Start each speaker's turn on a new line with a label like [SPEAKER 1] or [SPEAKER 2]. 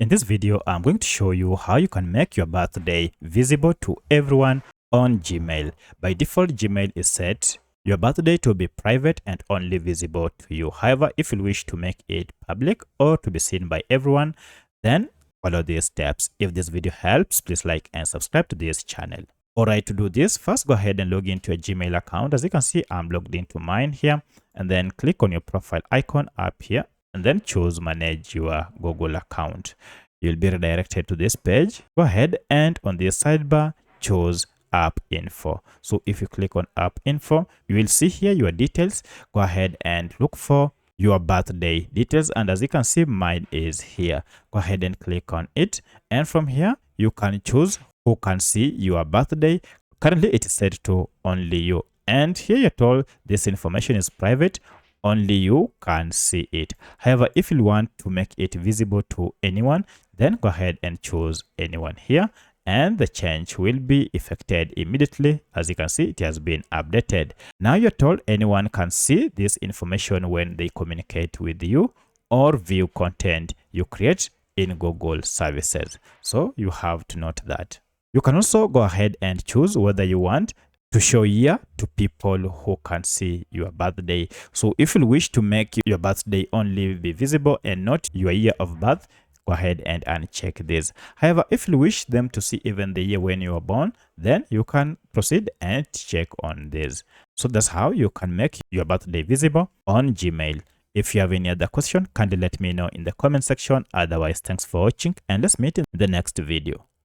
[SPEAKER 1] In this video, I'm going to show you how you can make your birthday visible to everyone on Gmail. By default, Gmail is set your birthday to be private and only visible to you. However, if you wish to make it public or to be seen by everyone, then follow these steps. If this video helps, please like and subscribe to this channel. Alright, to do this, first go ahead and log into a Gmail account. As you can see, I'm logged into mine here, and then click on your profile icon up here, and then choose manage your Google account. You'll be redirected to this page. Go ahead and on the sidebar, choose app info. So if you click on app info, you will see here your details. Go ahead and look for your birthday details, and as you can see, mine is here. Go ahead and click on it, and from here you can choose who can see your birthday. Currently it is set to only you, and here you're told this information is private, only you can see it. However, if you want to make it visible to anyone, then go ahead and choose anyone here, and the change will be effected immediately. As you can see, it has been updated. Now you're told anyone can see this information when they communicate with you or view content you create in Google services. So you have to note that. You can also go ahead and choose whether you want to show year to people who can see your birthday. So if you wish to make your birthday only be visible and not your year of birth, go ahead and uncheck this. However, if you wish them to see even the year when you were born, then you can proceed and check on this. So that's how you can make your birthday visible on Gmail. If you have any other question, kindly let me know in the comment section. Otherwise, thanks for watching, and let's meet in the next video.